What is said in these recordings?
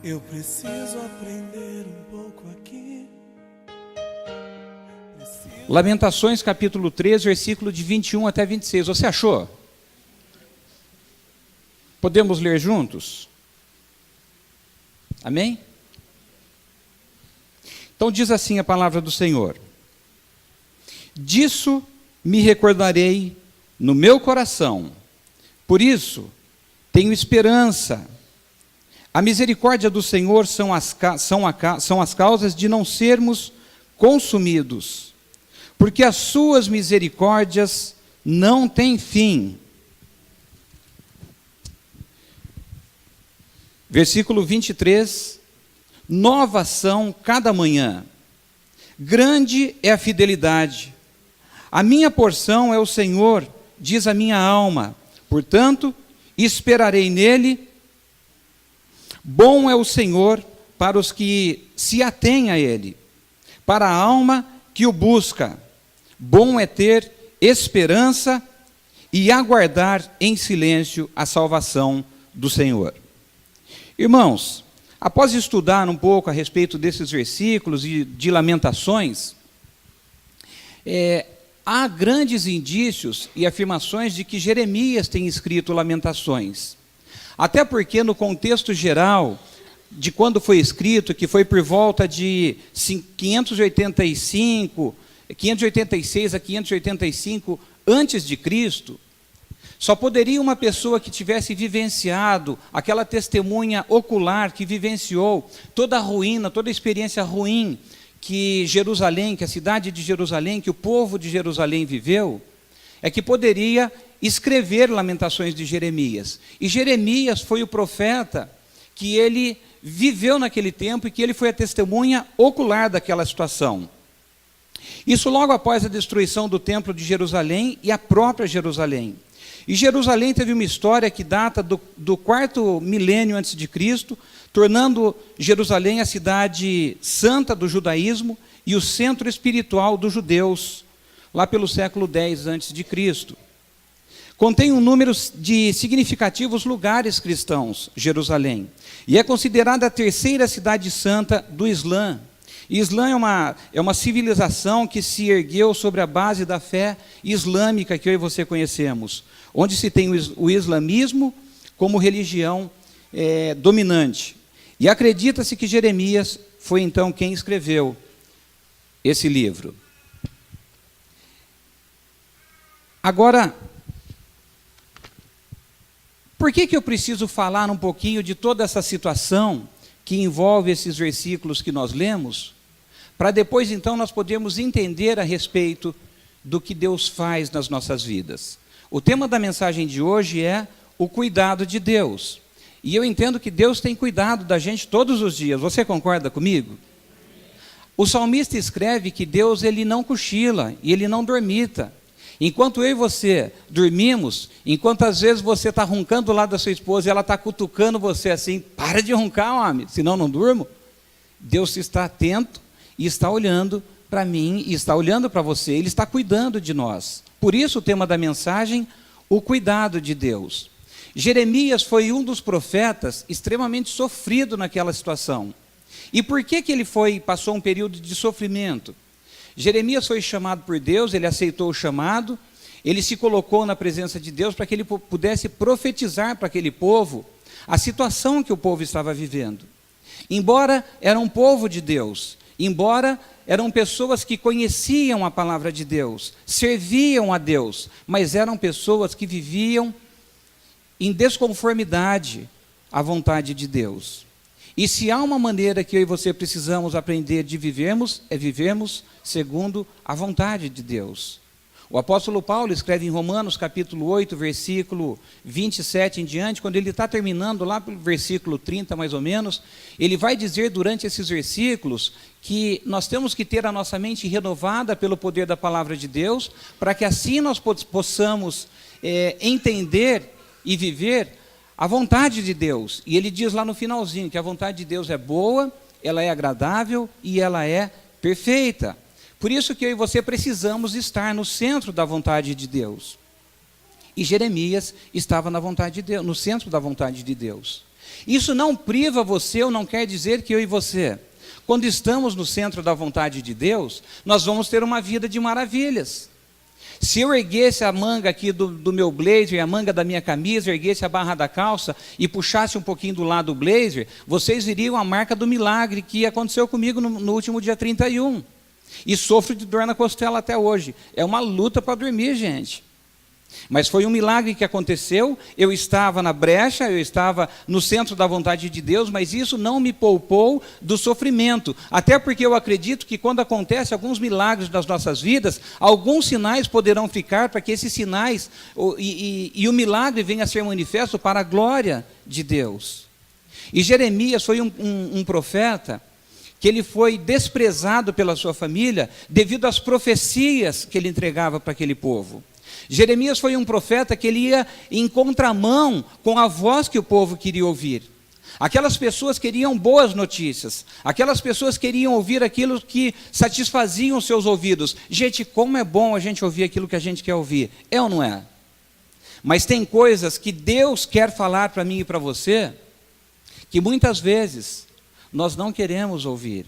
Eu preciso aprender um pouco aqui. Lamentações capítulo 3, versículo de 21 até 26. Você achou? Podemos ler juntos? Amém? Então diz assim a palavra do Senhor: disso me recordarei no meu coração, por isso tenho esperança. A misericórdia do Senhor são as causas de não sermos consumidos, porque as suas misericórdias não têm fim. Versículo 23, novas são cada manhã, grande é a fidelidade. A minha porção é o Senhor, diz a minha alma, portanto, esperarei nele. Bom é o Senhor para os que se atêm a ele, para a alma que o busca. Bom é ter esperança e aguardar em silêncio a salvação do Senhor. Irmãos, após estudar um pouco a respeito desses versículos e de Lamentações, há grandes indícios e afirmações de que Jeremias tem escrito Lamentações. Até porque no contexto geral de quando foi escrito, que foi por volta de 586 a 585 antes de Cristo, só poderia uma pessoa que tivesse vivenciado, aquela testemunha ocular que vivenciou toda a ruína, toda a experiência ruim que Jerusalém, que a cidade de Jerusalém, que o povo de Jerusalém viveu, é que poderia escrever Lamentações de Jeremias. E Jeremias foi o profeta que ele viveu naquele tempo e que ele foi a testemunha ocular daquela situação. Isso logo após a destruição do templo de Jerusalém e a própria Jerusalém. E Jerusalém teve uma história que data do 4º milênio antes de Cristo, tornando Jerusalém a cidade santa do judaísmo e o centro espiritual dos judeus, lá pelo século X antes de Cristo. Contém um número de significativos lugares cristãos, Jerusalém, e é considerada a terceira cidade santa do Islã. E Islã é uma civilização que se ergueu sobre a base da fé islâmica que eu e você conhecemos, onde se tem o islamismo como religião dominante. E acredita-se que Jeremias foi então quem escreveu esse livro. Agora, por que eu preciso falar um pouquinho de toda essa situação que envolve esses versículos que nós lemos, para depois então nós podermos entender a respeito do que Deus faz nas nossas vidas? O tema da mensagem de hoje é o cuidado de Deus. E eu entendo que Deus tem cuidado da gente todos os dias. Você concorda comigo? O salmista escreve que Deus ele não cochila e ele não dormita. Enquanto eu e você dormimos, enquanto às vezes você está roncando do lado da sua esposa e ela está cutucando você assim, para de roncar, homem, senão não durmo. Deus está atento e está olhando para mim e está olhando para você, Ele está cuidando de nós. Por isso o tema da mensagem, o cuidado de Deus. Jeremias foi um dos profetas extremamente sofrido naquela situação. E por que ele passou um período de sofrimento? Jeremias foi chamado por Deus, ele aceitou o chamado, ele se colocou na presença de Deus para que ele pudesse profetizar para aquele povo a situação que o povo estava vivendo. Embora era um povo de Deus, embora eram pessoas que conheciam a palavra de Deus, serviam a Deus, mas eram pessoas que viviam em desconformidade à vontade de Deus. E se há uma maneira que eu e você precisamos aprender de vivermos, é vivermos segundo a vontade de Deus. O apóstolo Paulo escreve em Romanos capítulo 8, versículo 27 em diante, quando ele está terminando lá pelo versículo 30 mais ou menos, ele vai dizer durante esses versículos que nós temos que ter a nossa mente renovada pelo poder da palavra de Deus, para que assim nós possamos entender e viver a vontade de Deus. E ele diz lá no finalzinho que a vontade de Deus é boa, ela é agradável e ela é perfeita. Por isso que eu e você precisamos estar no centro da vontade de Deus. E Jeremias estava na vontade de Deus, no centro da vontade de Deus. Isso não priva você, ou não quer dizer que eu e você, quando estamos no centro da vontade de Deus, nós vamos ter uma vida de maravilhas. Se eu erguesse a manga aqui do meu blazer, a manga da minha camisa, erguesse a barra da calça e puxasse um pouquinho do lado do blazer, vocês viriam a marca do milagre que aconteceu comigo no último dia 31. E sofro de dor na costela até hoje. É uma luta para dormir, gente. Mas foi um milagre que aconteceu, eu estava na brecha, eu estava no centro da vontade de Deus, mas isso não me poupou do sofrimento, até porque eu acredito que quando acontecem alguns milagres nas nossas vidas, alguns sinais poderão ficar para que esses sinais e o milagre venha a ser manifesto para a glória de Deus. E Jeremias foi um profeta que ele foi desprezado pela sua família devido às profecias que ele entregava para aquele povo. Jeremias foi um profeta que ele ia em contramão com a voz que o povo queria ouvir. Aquelas pessoas queriam boas notícias, aquelas pessoas queriam ouvir aquilo que satisfaziam os seus ouvidos. Gente, como é bom a gente ouvir aquilo que a gente quer ouvir, é ou não é? Mas tem coisas que Deus quer falar para mim e para você, que muitas vezes nós não queremos ouvir,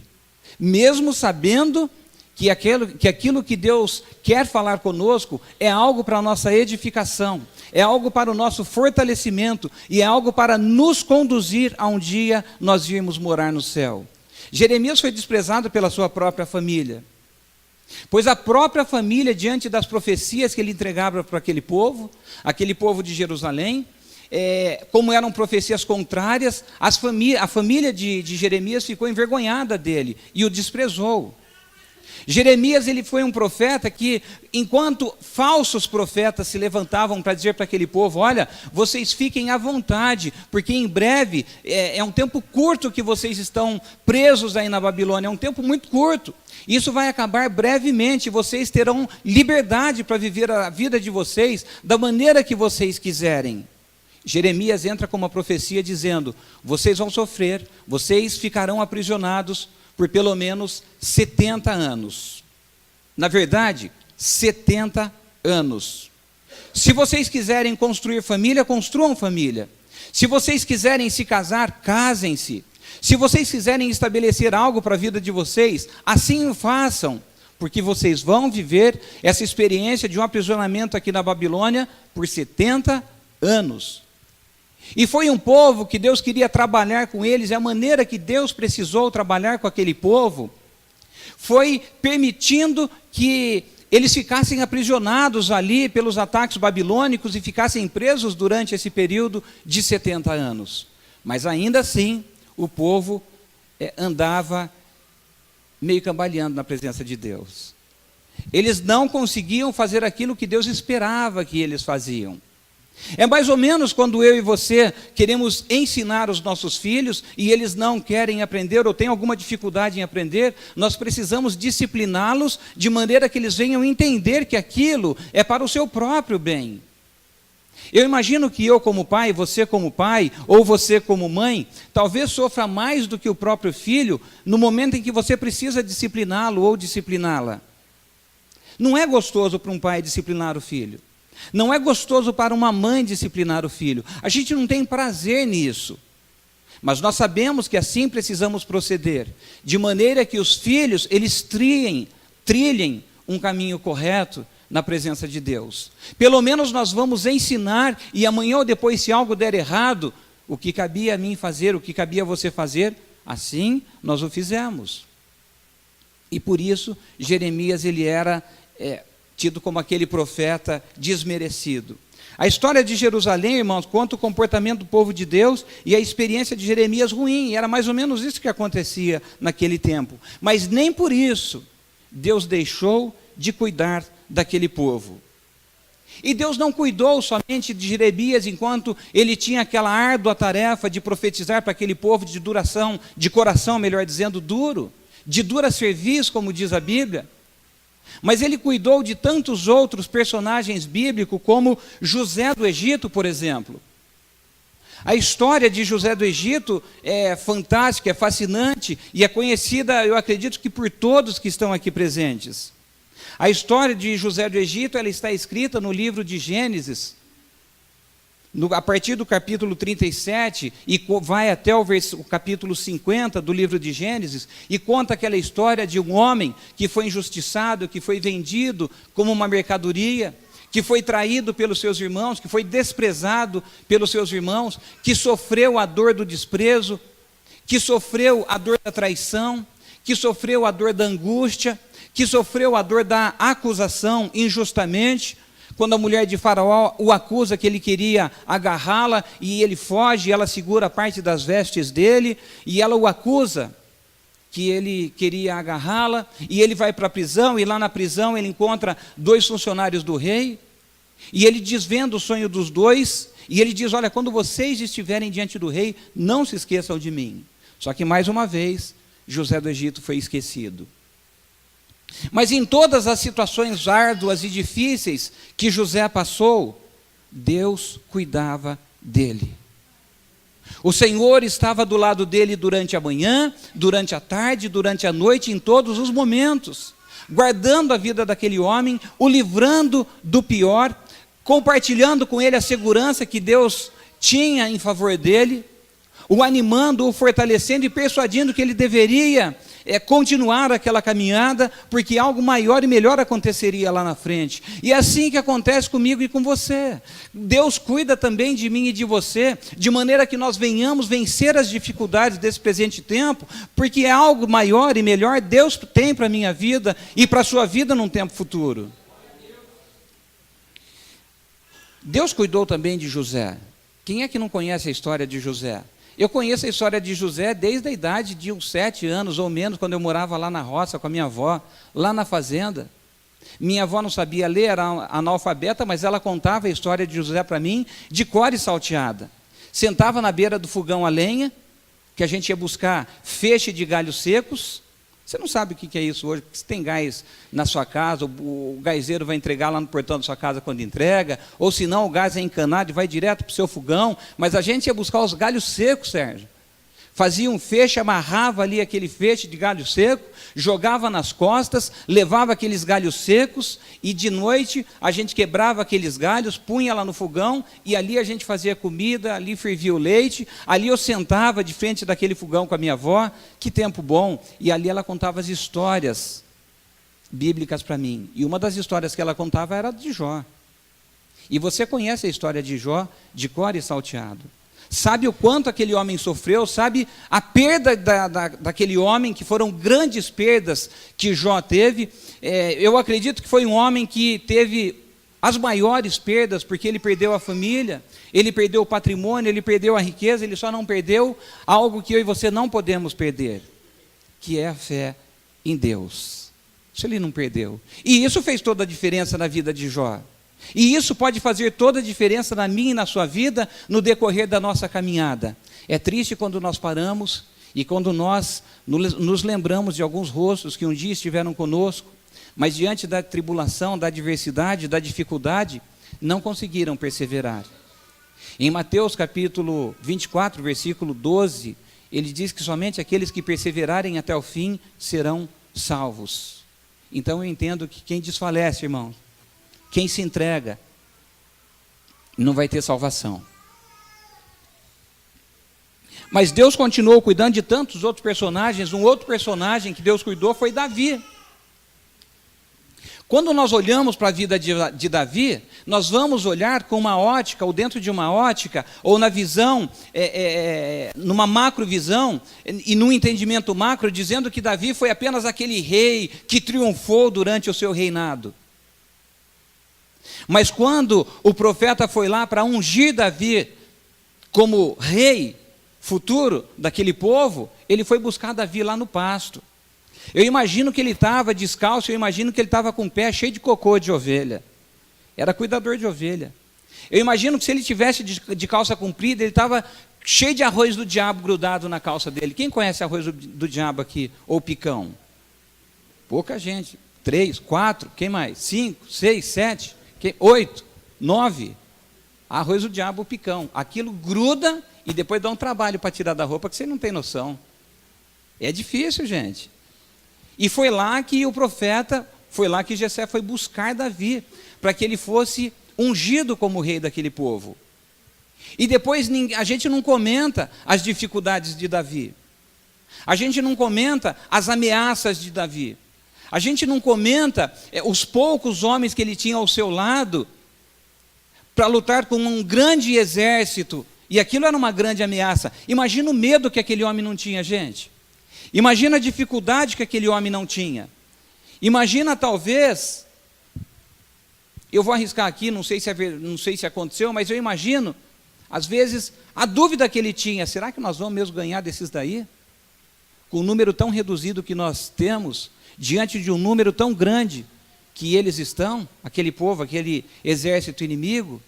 mesmo sabendo que aquilo que Deus quer falar conosco é algo para a nossa edificação, é algo para o nosso fortalecimento e é algo para nos conduzir a um dia nós irmos morar no céu. Jeremias foi desprezado pela sua própria família, pois a própria família, diante das profecias que ele entregava para aquele povo de Jerusalém, como eram profecias contrárias, a família de Jeremias ficou envergonhada dele e o desprezou. Jeremias, ele foi um profeta que, enquanto falsos profetas se levantavam para dizer para aquele povo, olha, vocês fiquem à vontade, porque em breve, é um tempo curto que vocês estão presos aí na Babilônia, é um tempo muito curto, isso vai acabar brevemente, vocês terão liberdade para viver a vida de vocês da maneira que vocês quiserem. Jeremias entra com uma profecia dizendo, vocês vão sofrer, vocês ficarão aprisionados por pelo menos 70 anos. Na verdade, 70 anos. Se vocês quiserem construir família, construam família. Se vocês quiserem se casar, casem-se. Se vocês quiserem estabelecer algo para a vida de vocês, assim o façam, porque vocês vão viver essa experiência de um aprisionamento aqui na Babilônia por 70 anos. E foi um povo que Deus queria trabalhar com eles, e a maneira que Deus precisou trabalhar com aquele povo foi permitindo que eles ficassem aprisionados ali pelos ataques babilônicos e ficassem presos durante esse período de 70 anos. Mas ainda assim, o povo andava meio cambaleando na presença de Deus. Eles não conseguiam fazer aquilo que Deus esperava que eles faziam. É mais ou menos quando eu e você queremos ensinar os nossos filhos e eles não querem aprender ou têm alguma dificuldade em aprender, nós precisamos discipliná-los de maneira que eles venham entender que aquilo é para o seu próprio bem. Eu imagino que eu como pai, você como pai, ou você como mãe, talvez sofra mais do que o próprio filho no momento em que você precisa discipliná-lo ou discipliná-la. Não é gostoso para um pai disciplinar o filho. Não é gostoso para uma mãe disciplinar o filho. A gente não tem prazer nisso. Mas nós sabemos que assim precisamos proceder, de maneira que os filhos, eles trilhem um caminho correto na presença de Deus. Pelo menos nós vamos ensinar, e amanhã ou depois, se algo der errado, o que cabia a mim fazer, o que cabia a você fazer, assim nós o fizemos. E por isso, Jeremias, ele era tido como aquele profeta desmerecido. A história de Jerusalém, irmãos, conta o comportamento do povo de Deus e a experiência de Jeremias ruim. Era mais ou menos isso que acontecia naquele tempo. Mas nem por isso Deus deixou de cuidar daquele povo. E Deus não cuidou somente de Jeremias enquanto ele tinha aquela árdua tarefa de profetizar para aquele povo de coração, melhor dizendo, duro, de dura serviço, como diz a Bíblia. Mas ele cuidou de tantos outros personagens bíblicos, como José do Egito, por exemplo. A história de José do Egito é fantástica, é fascinante, e é conhecida, eu acredito que por todos que estão aqui presentes. A história de José do Egito, ela está escrita no livro de Gênesis. a partir do capítulo 37, e vai até o capítulo 50 do livro de Gênesis, e conta aquela história de um homem que foi injustiçado, que foi vendido como uma mercadoria, que foi traído pelos seus irmãos, que foi desprezado pelos seus irmãos, que sofreu a dor do desprezo, que sofreu a dor da traição, que sofreu a dor da angústia, que sofreu a dor da acusação injustamente, quando a mulher de Faraó o acusa que ele queria agarrá-la, e ele foge, e ela segura parte das vestes dele, e ela o acusa que ele queria agarrá-la, e ele vai para a prisão, e lá na prisão ele encontra 2 funcionários do rei, e ele desvenda o sonho dos 2, e ele diz: olha, quando vocês estiverem diante do rei, não se esqueçam de mim. Só que mais uma vez, José do Egito foi esquecido. Mas em todas as situações árduas e difíceis que José passou, Deus cuidava dele. O Senhor estava do lado dele durante a manhã, durante a tarde, durante a noite, em todos os momentos, guardando a vida daquele homem, o livrando do pior, compartilhando com ele a segurança que Deus tinha em favor dele, o animando, o fortalecendo e persuadindo que ele deveria continuar aquela caminhada, porque algo maior e melhor aconteceria lá na frente. E é assim que acontece comigo e com você. Deus cuida também de mim e de você, de maneira que nós venhamos vencer as dificuldades desse presente tempo, porque é algo maior e melhor Deus tem para a minha vida e para a sua vida num tempo futuro. Deus cuidou também de José. Quem é que não conhece a história de José? Eu conheço a história de José desde a idade de uns 7 anos ou menos, quando eu morava lá na roça com a minha avó, lá na fazenda. Minha avó não sabia ler, era analfabeta, mas ela contava a história de José para mim, de cor e salteada. Sentava na beira do fogão a lenha, que a gente ia buscar feixe de galhos secos. Você não sabe o que é isso hoje, porque se tem gás na sua casa, o gazeiro vai entregar lá no portão da sua casa quando entrega, ou se não, o gás é encanado e vai direto para o seu fogão, mas a gente ia buscar os galhos secos, Sérgio. Fazia um feixe, amarrava ali aquele feixe de galho seco, jogava nas costas, levava aqueles galhos secos, e de noite a gente quebrava aqueles galhos, punha lá no fogão, e ali a gente fazia comida, ali fervia o leite, ali eu sentava de frente daquele fogão com a minha avó, que tempo bom, e ali ela contava as histórias bíblicas para mim, e uma das histórias que ela contava era de Jó. E você conhece a história de Jó, de cor e salteado. Sabe o quanto aquele homem sofreu, sabe a perda daquele homem, que foram grandes perdas que Jó teve. Eu acredito que foi um homem que teve as maiores perdas, porque ele perdeu a família, ele perdeu o patrimônio, ele perdeu a riqueza, ele só não perdeu algo que eu e você não podemos perder, que é a fé em Deus. Isso ele não perdeu. E isso fez toda a diferença na vida de Jó. E isso pode fazer toda a diferença na minha e na sua vida no decorrer da nossa caminhada. É triste quando nós paramos e quando nós nos lembramos de alguns rostos que um dia estiveram conosco, mas diante da tribulação, da adversidade, da dificuldade, não conseguiram perseverar. Em Mateus capítulo 24, versículo 12, ele diz que somente aqueles que perseverarem até o fim serão salvos. Então eu entendo que quem desfalece, irmãos, quem se entrega, não vai ter salvação. Mas Deus continuou cuidando de tantos outros personagens. Um outro personagem que Deus cuidou foi Davi. Quando nós olhamos para a vida de Davi, nós vamos olhar com uma ótica, ou dentro de uma ótica, ou na visão, numa macrovisão, e num entendimento macro, dizendo que Davi foi apenas aquele rei que triunfou durante o seu reinado. Mas quando o profeta foi lá para ungir Davi como rei futuro daquele povo, ele foi buscar Davi lá no pasto. Eu imagino que ele estava descalço, eu imagino que ele estava com o pé cheio de cocô de ovelha. Era cuidador de ovelha. Eu imagino que se ele tivesse de calça comprida, ele estava cheio de arroz do diabo grudado na calça dele. Quem conhece arroz do diabo aqui? Ou picão? Pouca gente. 3, 4, quem mais? 5, 6, 7... 8, 9, arroz do diabo, o picão. Aquilo gruda e depois dá um trabalho para tirar da roupa que você não tem noção. É difícil, gente. E foi lá que o profeta, foi lá que Jessé foi buscar Davi, para que ele fosse ungido como rei daquele povo. E depois a gente não comenta as dificuldades de Davi. A gente não comenta as ameaças de Davi. A gente não comenta os poucos homens que ele tinha ao seu lado para lutar com um grande exército. E aquilo era uma grande ameaça. Imagina o medo que aquele homem não tinha, gente. Imagina a dificuldade que aquele homem não tinha. Imagina, talvez, eu vou arriscar aqui, não sei se aconteceu, mas eu imagino, às vezes, a dúvida que ele tinha: será que nós vamos mesmo ganhar desses daí? Com o número tão reduzido que nós temos, diante de um número tão grande que eles estão, aquele povo, aquele exército inimigo.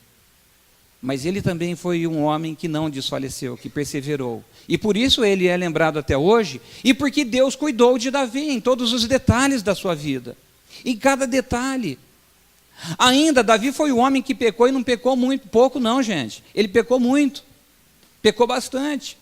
Mas ele também foi um homem que não desfaleceu, que perseverou. E por isso ele é lembrado até hoje, e porque Deus cuidou de Davi em todos os detalhes da sua vida. Em cada detalhe. Ainda, Davi foi o homem que pecou, e não pecou muito, pouco não, gente. Ele pecou muito, pecou bastante.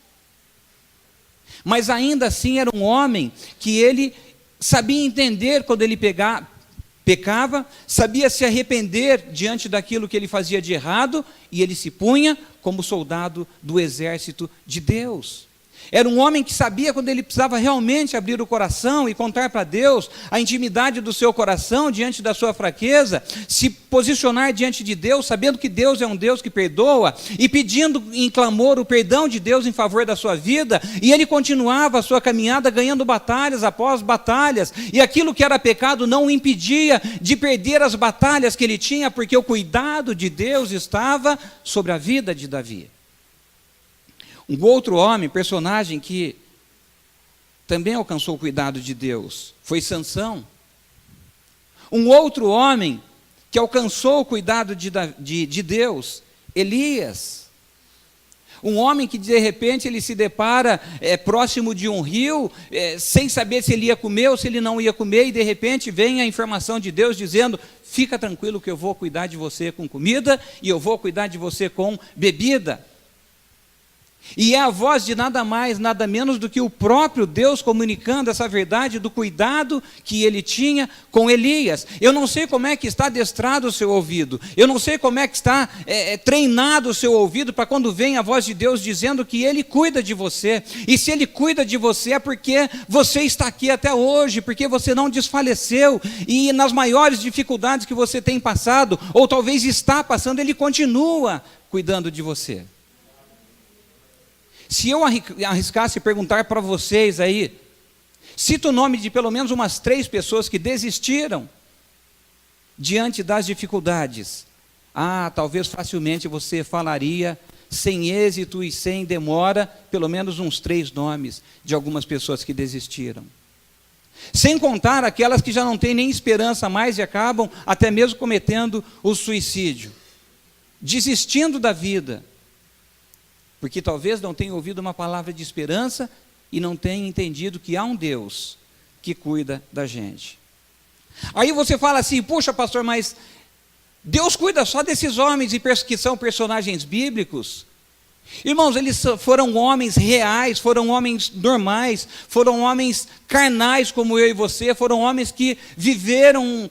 Mas ainda assim era um homem que ele sabia entender quando ele pecava, sabia se arrepender diante daquilo que ele fazia de errado, e ele se punha como soldado do exército de Deus. Era um homem que sabia quando ele precisava realmente abrir o coração e contar para Deus a intimidade do seu coração diante da sua fraqueza, se posicionar diante de Deus, sabendo que Deus é um Deus que perdoa, e pedindo em clamor o perdão de Deus em favor da sua vida, e ele continuava a sua caminhada ganhando batalhas após batalhas, e aquilo que era pecado não o impedia de perder as batalhas que ele tinha, porque o cuidado de Deus estava sobre a vida de Davi. Um outro homem, personagem que também alcançou o cuidado de Deus, foi Sansão. Um outro homem que alcançou o cuidado de Deus, Elias. Um homem que de repente ele se depara próximo de um rio, sem saber se ele ia comer ou se ele não ia comer, e de repente vem a informação de Deus dizendo: fica tranquilo que eu vou cuidar de você com comida, e eu vou cuidar de você com bebida. E é a voz de nada mais, nada menos do que o próprio Deus comunicando essa verdade do cuidado que ele tinha com Elias. Eu não sei como é que está adestrado o seu ouvido, eu não sei como é que está treinado o seu ouvido para quando vem a voz de Deus dizendo que ele cuida de você. E se ele cuida de você é porque você está aqui até hoje, porque você não desfaleceu, e nas maiores dificuldades que você tem passado, ou talvez está passando, ele continua cuidando de você. Se eu arriscasse perguntar para vocês aí, cita o nome de pelo menos umas 3 pessoas que desistiram diante das dificuldades. Talvez facilmente você falaria, sem êxito e sem demora, pelo menos uns 3 nomes de algumas pessoas que desistiram. Sem contar aquelas que já não têm nem esperança mais e acabam até mesmo cometendo o suicídio, desistindo da vida. Porque talvez não tenha ouvido uma palavra de esperança e não tenha entendido que há um Deus que cuida da gente. Aí você fala assim: puxa, pastor, mas Deus cuida só desses homens que são personagens bíblicos? Irmãos, eles foram homens reais, foram homens normais, foram homens carnais como eu e você, foram homens que viveram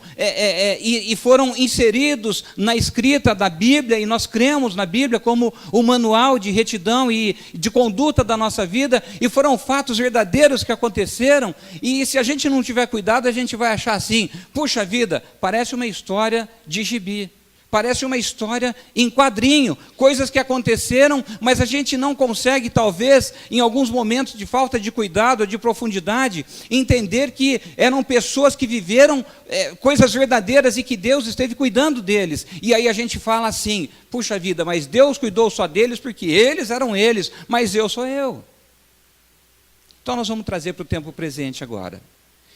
e foram inseridos na escrita da Bíblia, e nós cremos na Bíblia como o manual de retidão e de conduta da nossa vida, e foram fatos verdadeiros que aconteceram. E se a gente não tiver cuidado, a gente vai achar assim: puxa vida, parece uma história de gibi. Parece uma história em quadrinho, coisas que aconteceram, mas a gente não consegue, talvez, em alguns momentos de falta de cuidado, de profundidade, entender que eram pessoas que viveram coisas verdadeiras e que Deus esteve cuidando deles. E aí a gente fala assim: puxa vida, mas Deus cuidou só deles porque eles eram eles, mas eu sou eu. Então nós vamos trazer para o tempo presente agora.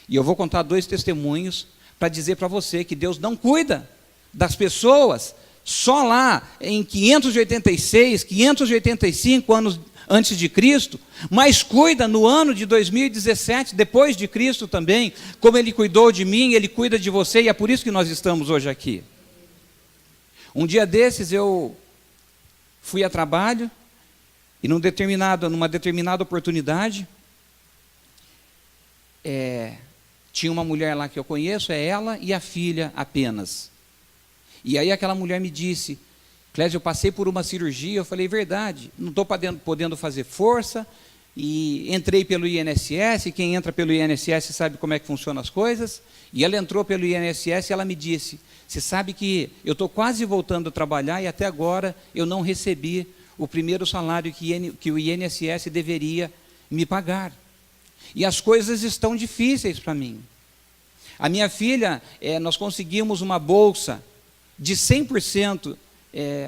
E eu vou contar 2 testemunhos para dizer para você que Deus não cuida das pessoas só lá em 586, 585 anos antes de Cristo, mas cuida no ano de 2017, depois de Cristo também, como Ele cuidou de mim, Ele cuida de você, e é por isso que nós estamos hoje aqui. Um dia desses eu fui a trabalho, e numa determinada oportunidade, tinha uma mulher lá que eu conheço, ela e a filha apenas. E aí aquela mulher me disse: Clésio, eu passei por uma cirurgia. Eu falei, verdade, não estou podendo fazer força, e entrei pelo INSS, quem entra pelo INSS sabe como é que funcionam as coisas, e ela entrou pelo INSS e ela me disse, você sabe que eu estou quase voltando a trabalhar e até agora eu não recebi o primeiro salário que o INSS deveria me pagar. E as coisas estão difíceis para mim. A minha filha, nós conseguimos uma bolsa de 100%,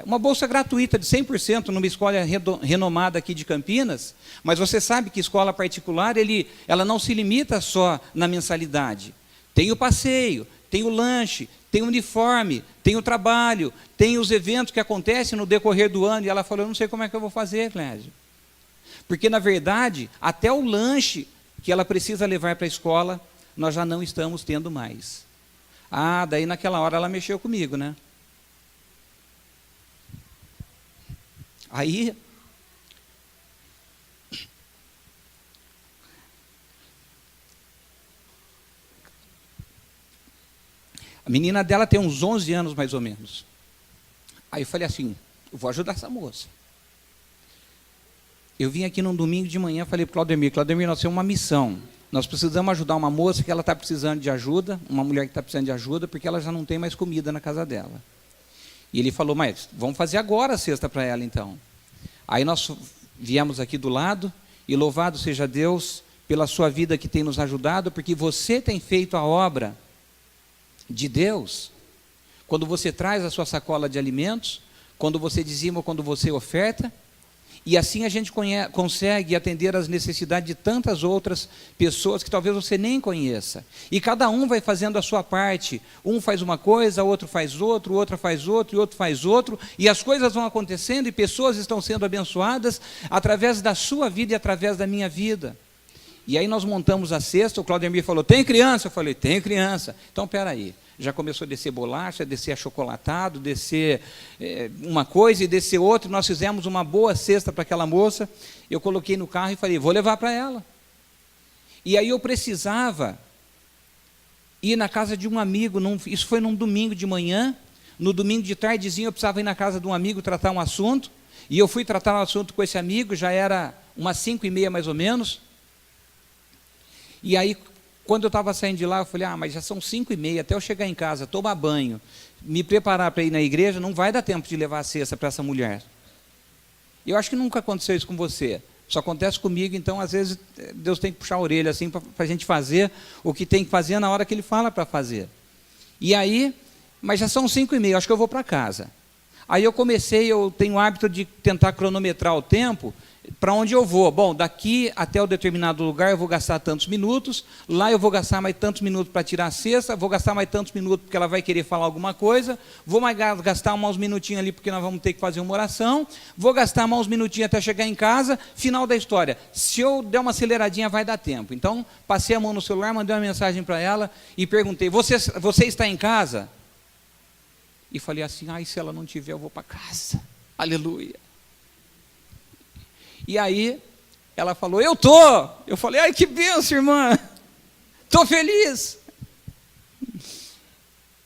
uma bolsa gratuita de 100% numa escola renomada aqui de Campinas, mas você sabe que escola particular, ela não se limita só na mensalidade. Tem o passeio, tem o lanche, tem o uniforme, tem o trabalho, tem os eventos que acontecem no decorrer do ano. E ela falou, eu não sei como é que eu vou fazer, Clésio. Porque, na verdade, até o lanche que ela precisa levar para a escola, nós já não estamos tendo mais. Daí naquela hora ela mexeu comigo, né? Aí, a menina dela tem uns 11 anos mais ou menos. Aí eu falei assim, eu vou ajudar essa moça. Eu vim aqui num domingo de manhã, falei para o Claudemir, nós temos uma missão. Nós precisamos ajudar uma moça que ela está precisando de ajuda, uma mulher que está precisando de ajuda, porque ela já não tem mais comida na casa dela. E ele falou, mas vamos fazer agora a cesta para ela então. Aí nós viemos aqui do lado, e louvado seja Deus pela sua vida que tem nos ajudado, porque você tem feito a obra de Deus. Quando você traz a sua sacola de alimentos, quando você dizima, quando você oferta, e assim a gente consegue atender às necessidades de tantas outras pessoas que talvez você nem conheça. E cada um vai fazendo a sua parte. Um faz uma coisa, outro faz outro, outro faz outro, e outro faz outro. E as coisas vão acontecendo e pessoas estão sendo abençoadas através da sua vida e através da minha vida. E aí nós montamos a cesta, o Claudemir falou, tem criança? Eu falei, tem criança. Então, espera aí. Já começou a descer bolacha, descer achocolatado, descer uma coisa e descer outra. Nós fizemos uma boa cesta para aquela moça. Eu coloquei no carro e falei, vou levar para ela. E aí eu precisava ir na casa de um amigo, isso foi num domingo de manhã. No domingo de tardezinho eu precisava ir na casa de um amigo tratar um assunto. E eu fui tratar um assunto com esse amigo, já era umas 5h30 mais ou menos. E aí, quando eu estava saindo de lá, eu falei, mas já são 5h30, até eu chegar em casa, tomar banho, me preparar para ir na igreja, não vai dar tempo de levar a cesta para essa mulher. Eu acho que nunca aconteceu isso com você, só acontece comigo, então às vezes Deus tem que puxar a orelha assim para a gente fazer o que tem que fazer na hora que Ele fala para fazer. E aí, mas já são 5h30, acho que eu vou para casa. Aí eu tenho o hábito de tentar cronometrar o tempo, para onde eu vou. Bom, daqui até o determinado lugar eu vou gastar tantos minutos, lá eu vou gastar mais tantos minutos para tirar a cesta, vou gastar mais tantos minutos porque ela vai querer falar alguma coisa, vou mais gastar uns minutinhos ali porque nós vamos ter que fazer uma oração, vou gastar mais uns minutinhos até chegar em casa, final da história. Se eu der uma aceleradinha vai dar tempo. Então, passei a mão no celular, mandei uma mensagem para ela e perguntei, você está em casa? E falei assim, se ela não tiver eu vou para casa. Aleluia. E aí, ela falou, eu tô. Eu falei, que bênção, irmã. Estou feliz.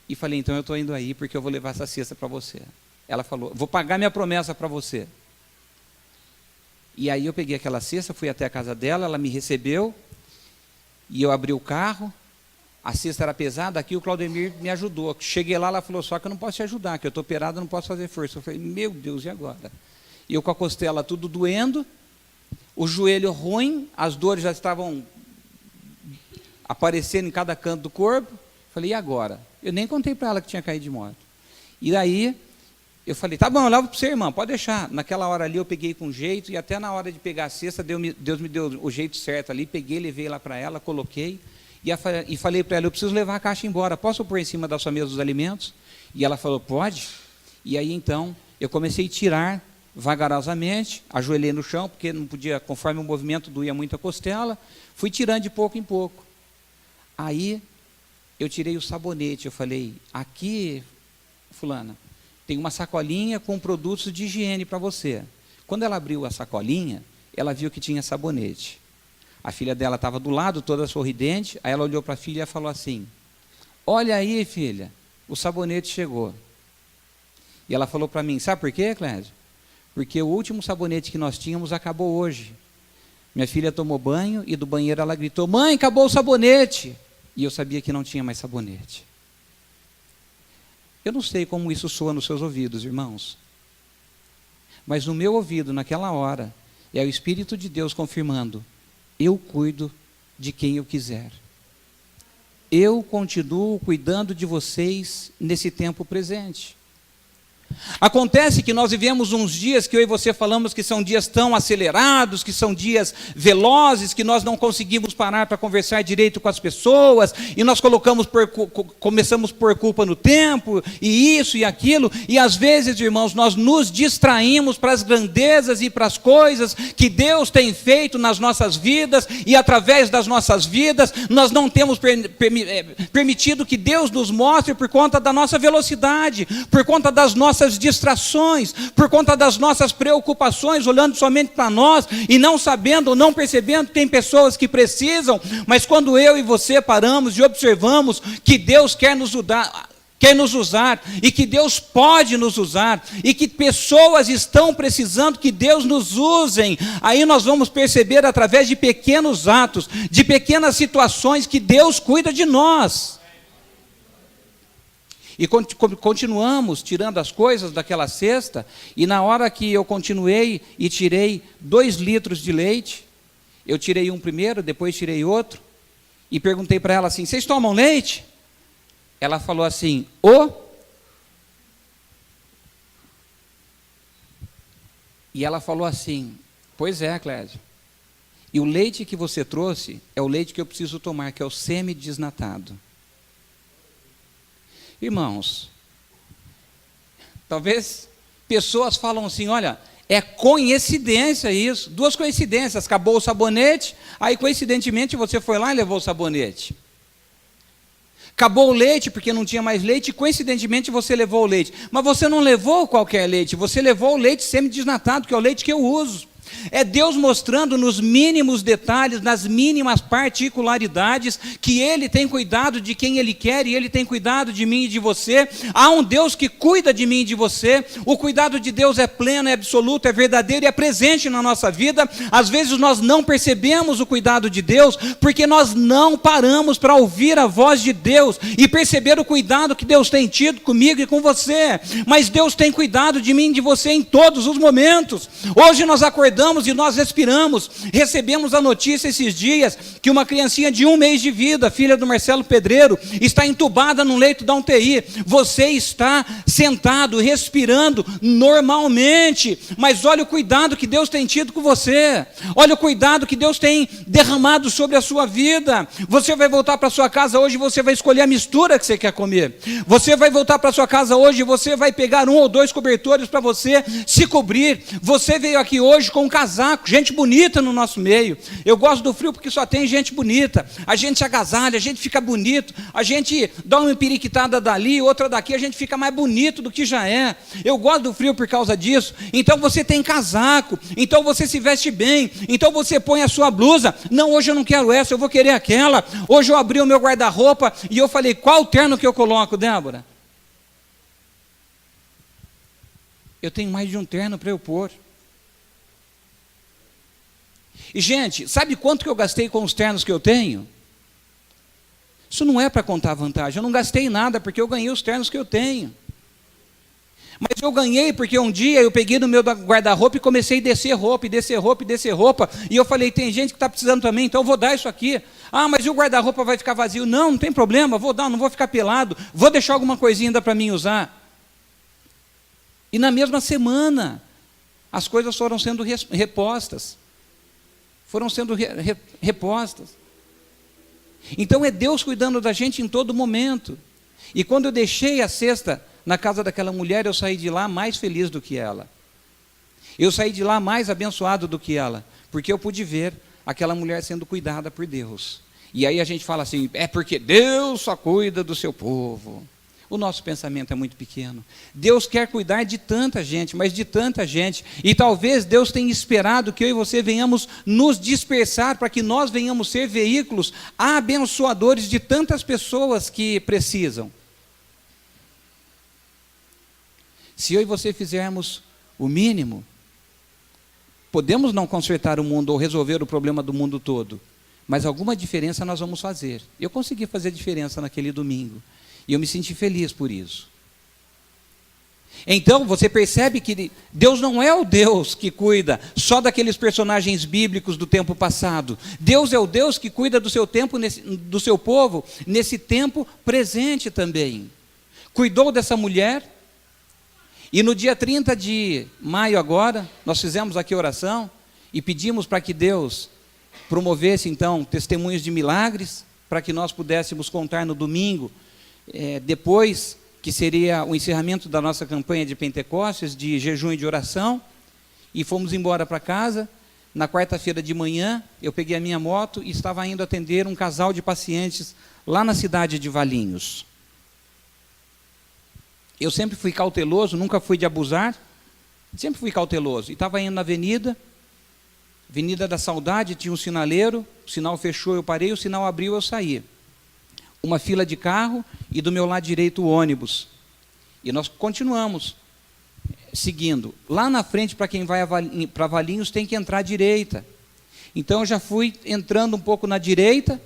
E falei, então eu estou indo aí porque eu vou levar essa cesta para você. Ela falou, vou pagar minha promessa para você. E aí eu peguei aquela cesta, fui até a casa dela, ela me recebeu, e eu abri o carro, a cesta era pesada, aqui o Claudemir me ajudou. Cheguei lá, ela falou, só que eu não posso te ajudar, que eu estou operado, não posso fazer força. Eu falei, meu Deus, e agora? E eu com a costela tudo doendo, o joelho ruim, as dores já estavam aparecendo em cada canto do corpo. Falei, e agora? Eu nem contei para ela que tinha caído de moto. E daí, eu falei, tá bom, eu levo para você, irmã, pode deixar. Naquela hora ali eu peguei com jeito, e até na hora de pegar a cesta, Deus me deu o jeito certo ali, peguei, levei lá para ela, coloquei, e falei para ela, eu preciso levar a caixa embora, posso pôr em cima da sua mesa os alimentos? E ela falou, pode. E aí então, eu comecei a tirar, vagarosamente, ajoelhei no chão, porque não podia, conforme o movimento doía muito a costela, fui tirando de pouco em pouco. Aí, eu tirei o sabonete, eu falei, aqui, fulana, tem uma sacolinha com produtos de higiene para você. Quando ela abriu a sacolinha, ela viu que tinha sabonete. A filha dela estava do lado, toda sorridente, aí ela olhou para a filha e falou assim, olha aí, filha, o sabonete chegou. E ela falou para mim, sabe por quê, Clédio? Porque o último sabonete que nós tínhamos acabou hoje. Minha filha tomou banho e do banheiro ela gritou, mãe, acabou o sabonete. E eu sabia que não tinha mais sabonete. Eu não sei como isso soa nos seus ouvidos, irmãos. Mas no meu ouvido, naquela hora, é o Espírito de Deus confirmando, eu cuido de quem eu quiser. Eu continuo cuidando de vocês nesse tempo presente. Acontece que nós vivemos uns dias que eu e você falamos que são dias tão acelerados, que são dias velozes, que nós não conseguimos parar para conversar direito com as pessoas, e nós começamos por culpa no tempo, e isso e aquilo, e às vezes, irmãos, nós nos distraímos para as grandezas e para as coisas que Deus tem feito nas nossas vidas, e através das nossas vidas, nós não temos permitido que Deus nos mostre por conta da nossa velocidade, por conta das nossas distrações, por conta das nossas preocupações, olhando somente para nós e não sabendo ou não percebendo que tem pessoas que precisam, mas quando eu e você paramos e observamos que Deus quer nos usar e que Deus pode nos usar e que pessoas estão precisando que Deus nos usem, aí nós vamos perceber através de pequenos atos, de pequenas situações que Deus cuida de nós. E continuamos tirando as coisas daquela cesta, e na hora que eu continuei e tirei 2 litros de leite, eu tirei um primeiro, depois tirei outro, e perguntei para ela assim, vocês tomam leite? Ela falou assim, E ela falou assim, pois é, Clédio, e o leite que você trouxe é o leite que eu preciso tomar, que é o semi-desnatado. Irmãos, talvez pessoas falam assim, olha, é coincidência isso, 2 coincidências, acabou o sabonete, aí coincidentemente você foi lá e levou o sabonete. Acabou o leite, porque não tinha mais leite, e coincidentemente você levou o leite. Mas você não levou qualquer leite, você levou o leite semi-desnatado, que é o leite que eu uso. É Deus mostrando nos mínimos detalhes, nas mínimas particularidades, que Ele tem cuidado de quem Ele quer, e Ele tem cuidado de mim e de você. Há um Deus que cuida de mim e de você. O cuidado de Deus é pleno, é absoluto, é verdadeiro e é presente na nossa vida. Às vezes nós não percebemos o cuidado de Deus, porque nós não paramos para ouvir a voz de Deus e perceber o cuidado que Deus tem tido comigo e com você. Mas Deus tem cuidado de mim e de você em todos os momentos. Hoje nós acordamos e nós respiramos. Recebemos a notícia esses dias que uma criancinha de 1 mês de vida, filha do Marcelo Pedreiro, está entubada no leito da UTI. Você está sentado, respirando normalmente, mas olha o cuidado que Deus tem tido com você. Olha o cuidado que Deus tem derramado sobre a sua vida. Você vai voltar para sua casa hoje, você vai escolher a mistura que você quer comer. Você vai voltar para sua casa hoje, você vai pegar 1 ou 2 cobertores para você se cobrir. Você veio aqui hoje com um casaco, gente bonita no nosso meio. Eu gosto do frio porque só tem gente bonita. A gente se agasalha, a gente fica bonito, a gente dá uma empiriquitada dali, outra daqui, a gente fica mais bonito do que já é. Eu gosto do frio por causa disso. Então você tem casaco, então você se veste bem, então você põe a sua blusa. Não, hoje eu não quero essa, eu vou querer aquela. Hoje eu abri o meu guarda-roupa e eu falei, qual terno que eu coloco, Débora? Eu tenho mais de um terno para eu pôr. E, gente, sabe quanto que eu gastei com os ternos que eu tenho? Isso não é para contar vantagem. Eu não gastei nada porque eu ganhei os ternos que eu tenho. Mas eu ganhei porque um dia eu peguei no meu guarda-roupa e comecei a descer roupa, e descer roupa, e descer roupa. E eu falei, tem gente que está precisando também, então eu vou dar isso aqui. Ah, mas e o guarda-roupa vai ficar vazio? Não, não tem problema, vou dar, não vou ficar pelado. Vou deixar alguma coisinha ainda para mim usar. E na mesma semana, as coisas foram sendo repostas. Foram sendo repostas. Então é Deus cuidando da gente em todo momento. E quando eu deixei a cesta na casa daquela mulher, eu saí de lá mais feliz do que ela. Eu saí de lá mais abençoado do que ela, porque eu pude ver aquela mulher sendo cuidada por Deus. E aí a gente fala assim, é porque Deus só cuida do seu povo. O nosso pensamento é muito pequeno. Deus quer cuidar de tanta gente, mas de tanta gente. E talvez Deus tenha esperado que eu e você venhamos nos dispersar para que nós venhamos ser veículos abençoadores de tantas pessoas que precisam. Se eu e você fizermos o mínimo, podemos não consertar o mundo ou resolver o problema do mundo todo, mas alguma diferença nós vamos fazer. Eu consegui fazer diferença naquele domingo, e eu me senti feliz por isso. Então, você percebe que Deus não é o Deus que cuida só daqueles personagens bíblicos do tempo passado. Deus é o Deus que cuida do seu tempo, do seu povo, nesse tempo presente também. Cuidou dessa mulher, e no dia 30 de maio agora, nós fizemos aqui oração, e pedimos para que Deus promovesse então testemunhos de milagres, para que nós pudéssemos contar no domingo, depois que seria o encerramento da nossa campanha de Pentecostes, de jejum e de oração, e fomos embora para casa. Na quarta-feira de manhã, eu peguei a minha moto e estava indo atender um casal de pacientes lá na cidade de Valinhos. Eu sempre fui cauteloso, nunca fui de abusar, sempre fui cauteloso, e estava indo na Avenida da Saudade, tinha um sinaleiro, o sinal fechou, eu parei, o sinal abriu, eu saí. Uma fila de carro e do meu lado direito o ônibus. E nós continuamos seguindo. Lá na frente, para quem vai para Valinhos, tem que entrar à direita. Então eu já fui entrando um pouco na direita,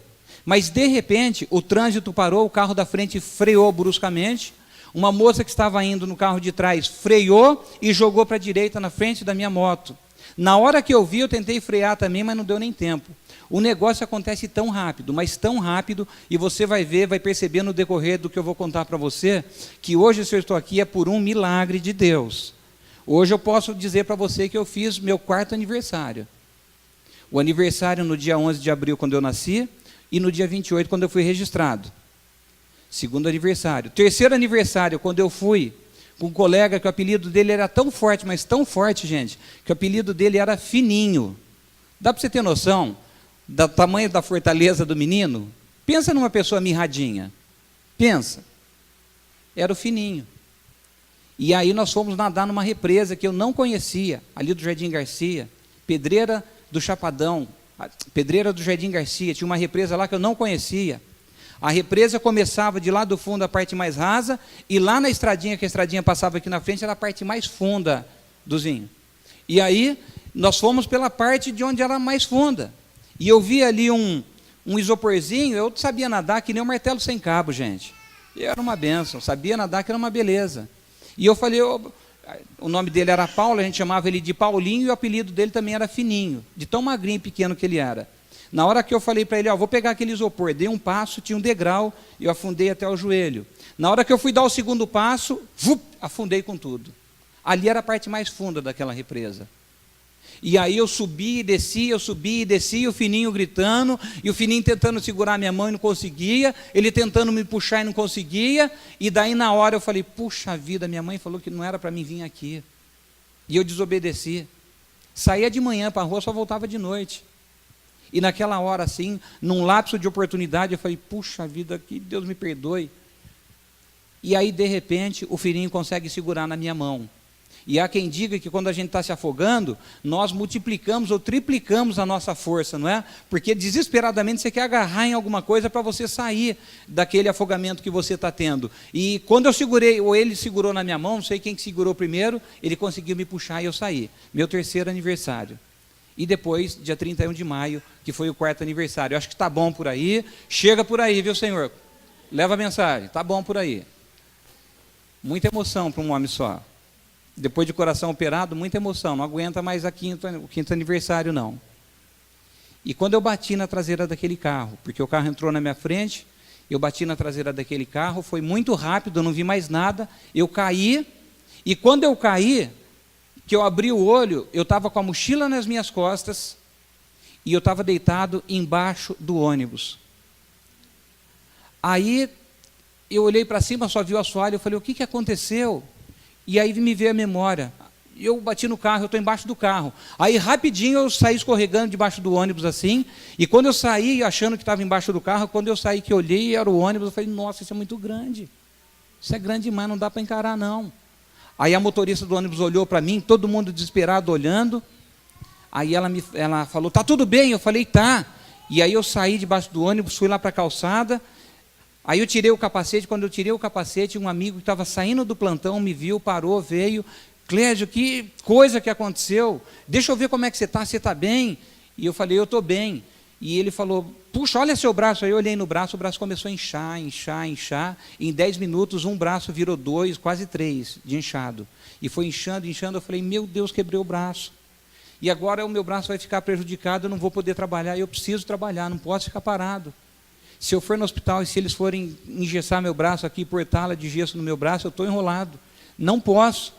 mas de repente o trânsito parou, o carro da frente freou bruscamente. Uma moça que estava indo no carro de trás freou e jogou para a direita na frente da minha moto. Na hora que eu vi, eu tentei frear também, mas não deu nem tempo. O negócio acontece tão rápido, mas tão rápido, e você vai ver, vai perceber no decorrer do que eu vou contar para você, que hoje, se eu estou aqui, é por um milagre de Deus. Hoje eu posso dizer para você que eu fiz meu 4º aniversário. O aniversário no dia 11 de abril, quando eu nasci, e no dia 28, quando eu fui registrado. 2º aniversário. 3º aniversário, quando eu fui com um colega que o apelido dele era tão forte, mas tão forte, gente, que o apelido dele era Fininho. Dá para você ter noção do tamanho da fortaleza do menino? Pensa numa pessoa mirradinha. Pensa. Era o Fininho. E aí nós fomos nadar numa represa que eu não conhecia, ali do Jardim Garcia, Pedreira do Chapadão, Pedreira do Jardim Garcia, tinha uma represa lá que eu não conhecia. A represa começava de lá do fundo, a parte mais rasa, e lá na estradinha, que a estradinha passava aqui na frente, era a parte mais funda do Zinho. E aí nós fomos pela parte de onde era mais funda. E eu vi ali um isoporzinho, eu sabia nadar que nem um martelo sem cabo, gente. E era uma benção, sabia nadar que era uma beleza. E eu falei, o nome dele era Paulo, a gente chamava ele de Paulinho, e o apelido dele também era Fininho, de tão magrinho e pequeno que ele era. Na hora que eu falei para ele, vou pegar aquele isopor, dei um passo, tinha um degrau, e eu afundei até o joelho. Na hora que eu fui dar o 2º passo, afundei com tudo. Ali era a parte mais funda daquela represa. E aí eu subi e desci, o Fininho gritando, e o Fininho tentando segurar minha mão e não conseguia, ele tentando me puxar e não conseguia, e daí na hora eu falei, puxa vida, minha mãe falou que não era para mim vir aqui. E eu desobedeci. Saía de manhã para a rua, só voltava de noite. E naquela hora assim, num lapso de oportunidade, eu falei, puxa vida, que Deus me perdoe. E aí de repente o Fininho consegue segurar na minha mão. E há quem diga que quando a gente está se afogando, nós multiplicamos ou triplicamos a nossa força, não é? Porque desesperadamente você quer agarrar em alguma coisa para você sair daquele afogamento que você está tendo. E quando eu segurei, ou ele segurou na minha mão, não sei quem que segurou primeiro, ele conseguiu me puxar e eu saí. Meu 3º aniversário. E depois, dia 31 de maio, que foi o 4º aniversário. Eu acho que está bom por aí. Chega por aí, viu, Senhor? Leva a mensagem, está bom por aí. Muita emoção para um homem só. Depois de coração operado, muita emoção. Não aguenta mais o 5º aniversário, não. E quando eu bati na traseira daquele carro, porque o carro entrou na minha frente, eu bati na traseira daquele carro, foi muito rápido, eu não vi mais nada, eu caí, e quando eu caí, que eu abri o olho, eu estava com a mochila nas minhas costas, e eu estava deitado embaixo do ônibus. Aí, eu olhei para cima, só vi o assoalho, eu falei, o que aconteceu? E aí me veio a memória, eu bati no carro, eu estou embaixo do carro. Aí rapidinho eu saí escorregando debaixo do ônibus assim, e quando eu saí achando que estava embaixo do carro, quando eu saí que eu olhei era o ônibus, eu falei, nossa, isso é muito grande. Isso é grande demais, não dá para encarar não. Aí a motorista do ônibus olhou para mim, todo mundo desesperado olhando, aí ela falou, tá tudo bem? Eu falei, tá. E aí eu saí debaixo do ônibus, fui lá para a calçada, Aí eu tirei o capacete, quando eu tirei o capacete, um amigo que estava saindo do plantão me viu, parou, veio. Clésio, que coisa que aconteceu, deixa eu ver como é que você está bem? E eu falei, eu estou bem. E ele falou, puxa, olha seu braço. Aí eu olhei no braço, o braço começou a inchar. Em 10 minutos, um braço virou 2, quase 3 de inchado. E foi inchando, eu falei, meu Deus, quebrei o braço. E agora o meu braço vai ficar prejudicado, eu não vou poder trabalhar, eu preciso trabalhar, não posso ficar parado. Se eu for no hospital e se eles forem engessar meu braço aqui, pôr tala de gesso no meu braço, eu estou enrolado, não posso.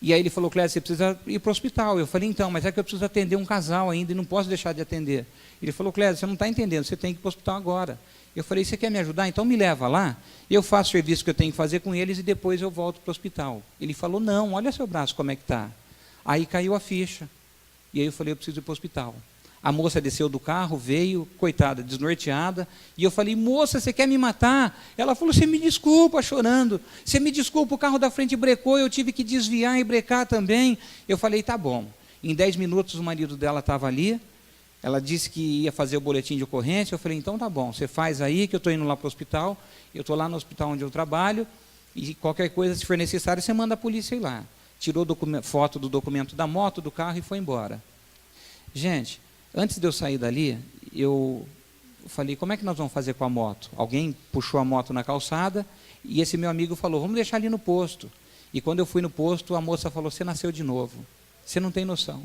E aí ele falou, Clésio, você precisa ir para o hospital. Eu falei, então, mas é que eu preciso atender um casal ainda e não posso deixar de atender. Ele falou, Clésio, você não está entendendo, você tem que ir para o hospital agora. Eu falei, você quer me ajudar? Então me leva lá, eu faço o serviço que eu tenho que fazer com eles e depois eu volto para o hospital. Ele falou, não, olha seu braço como é que está. Aí caiu a ficha. E aí eu falei, eu preciso ir para o hospital. A moça desceu do carro, veio, coitada, desnorteada, e eu falei, moça, você quer me matar? Ela falou, você me desculpa, chorando, você me desculpa, o carro da frente brecou, eu tive que desviar e brecar também. Eu falei, tá bom. Em 10 minutos o marido dela estava ali, ela disse que ia fazer o boletim de ocorrência, eu falei, então tá bom, você faz aí que eu estou indo lá para o hospital, eu estou lá no hospital onde eu trabalho, e qualquer coisa, se for necessário, você manda a polícia ir lá. Tirou foto do documento da moto, do carro e foi embora. Gente, antes de eu sair dali, eu falei, como é que nós vamos fazer com a moto? Alguém puxou a moto na calçada e esse meu amigo falou, vamos deixar ali no posto. E quando eu fui no posto, a moça falou, você nasceu de novo. Você não tem noção.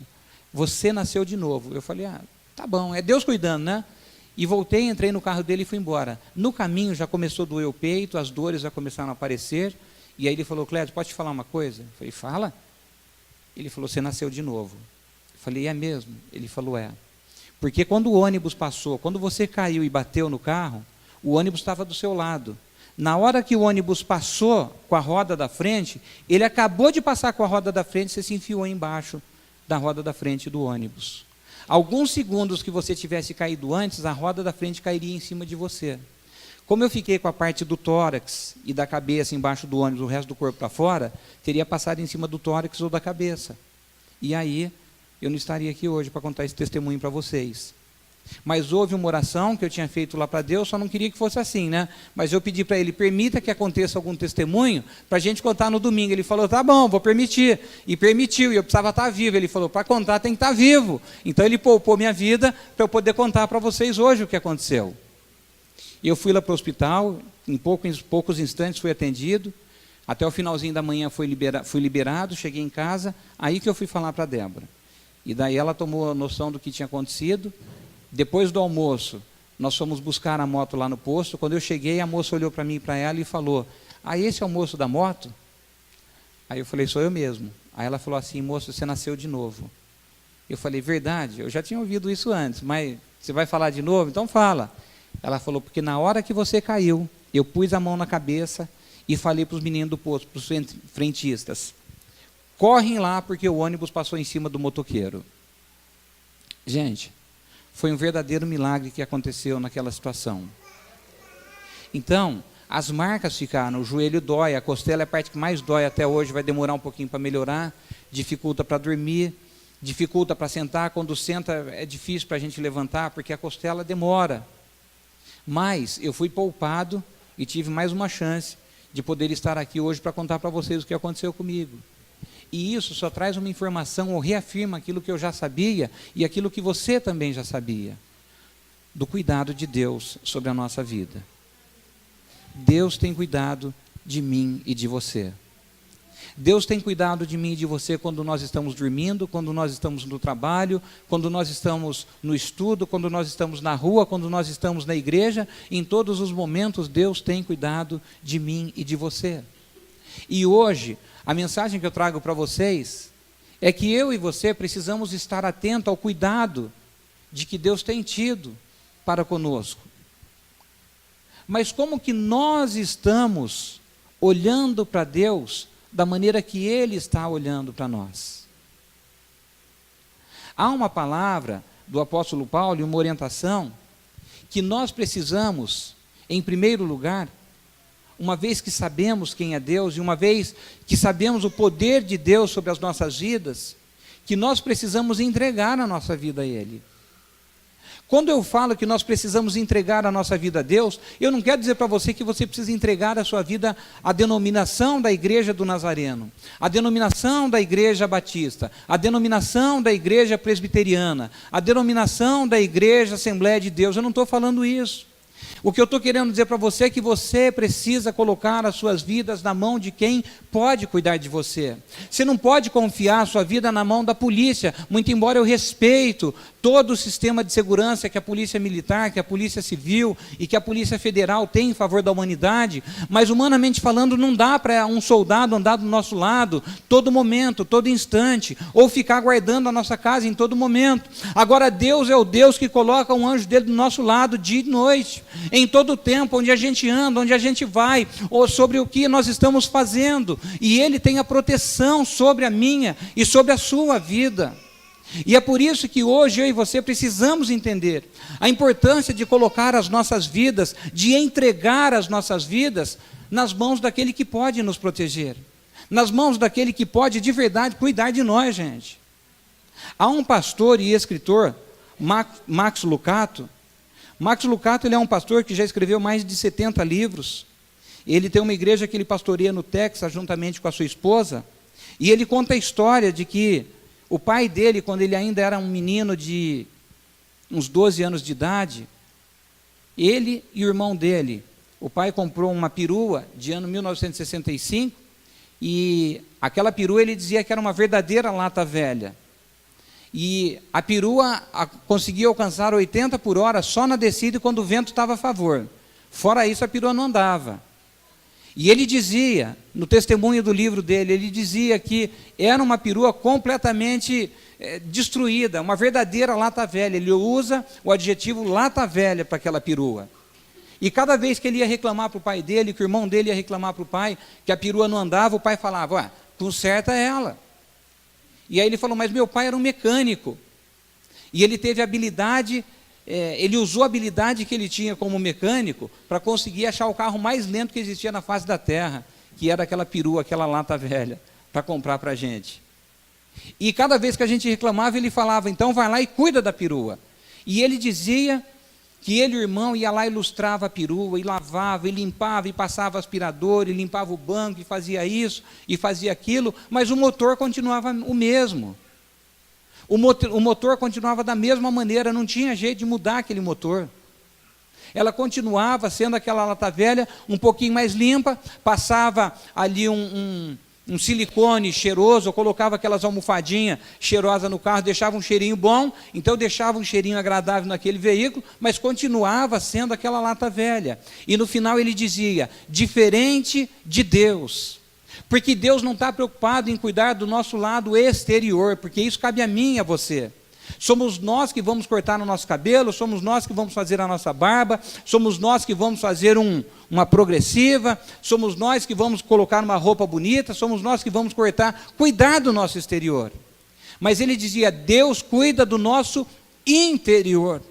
Você nasceu de novo. Eu falei, tá bom, é Deus cuidando, né? E voltei, entrei no carro dele e fui embora. No caminho já começou a doer o peito, as dores já começaram a aparecer. E aí ele falou, Clésio, pode te falar uma coisa? Eu falei, fala. Ele falou, você nasceu de novo. Eu falei, é mesmo? Ele falou, é. Porque quando o ônibus passou, quando você caiu e bateu no carro, o ônibus estava do seu lado. Na hora que o ônibus passou com a roda da frente, ele acabou de passar com a roda da frente, você se enfiou embaixo da roda da frente do ônibus. Alguns segundos que você tivesse caído antes, a roda da frente cairia em cima de você. Como eu fiquei com a parte do tórax e da cabeça embaixo do ônibus, o resto do corpo para fora, teria passado em cima do tórax ou da cabeça. E aí, eu não estaria aqui hoje para contar esse testemunho para vocês. Mas houve uma oração que eu tinha feito lá para Deus, só não queria que fosse assim, né? Mas eu pedi para ele, permita que aconteça algum testemunho para a gente contar no domingo. Ele falou, tá bom, vou permitir. E permitiu, e eu precisava estar vivo. Ele falou, para contar tem que estar vivo. Então ele poupou minha vida para eu poder contar para vocês hoje o que aconteceu. E eu fui lá para o hospital, em poucos instantes fui atendido, até o finalzinho da manhã fui liberado, cheguei em casa, aí que eu fui falar para a Débora. E daí ela tomou a noção do que tinha acontecido. Depois do almoço, nós fomos buscar a moto lá no posto. Quando eu cheguei, a moça olhou para mim e para ela e falou, esse é o moço da moto? Aí eu falei, sou eu mesmo. Aí ela falou assim, moço, você nasceu de novo. Eu falei, verdade? Eu já tinha ouvido isso antes, mas você vai falar de novo? Então fala. Ela falou, porque na hora que você caiu, eu pus a mão na cabeça e falei para os meninos do posto, para os frentistas, correm lá porque o ônibus passou em cima do motoqueiro. Gente, foi um verdadeiro milagre que aconteceu naquela situação. Então, as marcas ficaram, o joelho dói, a costela é a parte que mais dói até hoje, vai demorar um pouquinho para melhorar, dificulta para dormir, dificulta para sentar, quando senta é difícil para a gente levantar, porque a costela demora. Mas eu fui poupado e tive mais uma chance de poder estar aqui hoje para contar para vocês o que aconteceu comigo. E isso só traz uma informação ou reafirma aquilo que eu já sabia e aquilo que você também já sabia, do cuidado de Deus sobre a nossa vida. Deus tem cuidado de mim e de você. Deus tem cuidado de mim e de você quando nós estamos dormindo, quando nós estamos no trabalho, quando nós estamos no estudo, quando nós estamos na rua, quando nós estamos na igreja. Em todos os momentos, Deus tem cuidado de mim e de você. E hoje, a mensagem que eu trago para vocês é que eu e você precisamos estar atentos ao cuidado de que Deus tem tido para conosco. Mas como que nós estamos olhando para Deus da maneira que Ele está olhando para nós? Há uma palavra do apóstolo Paulo e uma orientação que nós precisamos, em primeiro lugar, uma vez que sabemos quem é Deus e uma vez que sabemos o poder de Deus sobre as nossas vidas, que nós precisamos entregar a nossa vida a Ele. Quando eu falo que nós precisamos entregar a nossa vida a Deus, eu não quero dizer para você que você precisa entregar a sua vida à denominação da Igreja do Nazareno, à denominação da Igreja Batista, à denominação da Igreja Presbiteriana, à denominação da Igreja Assembleia de Deus. Eu não estou falando isso. O que eu estou querendo dizer para você é que você precisa colocar as suas vidas na mão de quem pode cuidar de você. Você não pode confiar a sua vida na mão da polícia, muito embora eu respeito todo o sistema de segurança que a polícia militar, que a polícia civil e que a polícia federal tem em favor da humanidade, mas humanamente falando não dá para um soldado andar do nosso lado todo momento, todo instante, ou ficar guardando a nossa casa em todo momento. Agora Deus é o Deus que coloca um anjo dele do nosso lado dia e noite, em todo o tempo, onde a gente anda, onde a gente vai, ou sobre o que nós estamos fazendo, e Ele tem a proteção sobre a minha e sobre a sua vida. E é por isso que hoje eu e você precisamos entender a importância de colocar as nossas vidas, de entregar as nossas vidas nas mãos daquele que pode nos proteger, nas mãos daquele que pode de verdade cuidar de nós, gente. Há um pastor e escritor, Max Lucado. Max Lucado, ele é um pastor que já escreveu mais de 70 livros. Ele tem uma igreja que ele pastoreia no Texas, juntamente com a sua esposa, e ele conta a história de que o pai dele, quando ele ainda era um menino de uns 12 anos de idade, ele e o irmão dele, o pai comprou uma perua de ano 1965, e aquela perua ele dizia que era uma verdadeira lata velha. E a perua conseguia alcançar 80 por hora só na descida quando o vento estava a favor. Fora isso, a perua não andava. E ele dizia, no testemunho do livro dele, ele dizia que era uma perua completamente destruída, uma verdadeira lata velha. Ele usa o adjetivo lata velha para aquela perua. E cada vez que ele ia reclamar para o pai dele, que o irmão dele ia reclamar para o pai, que a perua não andava, o pai falava, conserta ela. E aí ele falou, mas meu pai era um mecânico. E ele teve habilidade, ele usou a habilidade que ele tinha como mecânico para conseguir achar o carro mais lento que existia na face da terra, que era aquela perua, aquela lata velha, para comprar para a gente. E cada vez que a gente reclamava, ele falava, então vai lá e cuida da perua. E ele dizia que ele e o irmão ia lá e lustrava a perua, e lavava, e limpava, e passava aspirador, e limpava o banco, e fazia isso, e fazia aquilo, mas o motor continuava o mesmo. O motor continuava da mesma maneira, não tinha jeito de mudar aquele motor. Ela continuava sendo aquela lata velha, um pouquinho mais limpa, passava ali um silicone cheiroso, eu colocava aquelas almofadinhas cheirosas no carro, deixava um cheirinho bom, então deixava um cheirinho agradável naquele veículo, mas continuava sendo aquela lata velha. E no final ele dizia, diferente de Deus, porque Deus não está preocupado em cuidar do nosso lado exterior, porque isso cabe a mim e a você. Somos nós que vamos cortar no nosso cabelo, somos nós que vamos fazer a nossa barba, somos nós que vamos fazer uma progressiva, somos nós que vamos colocar uma roupa bonita, somos nós que vamos cuidar do nosso exterior. Mas ele dizia, Deus cuida do nosso interior.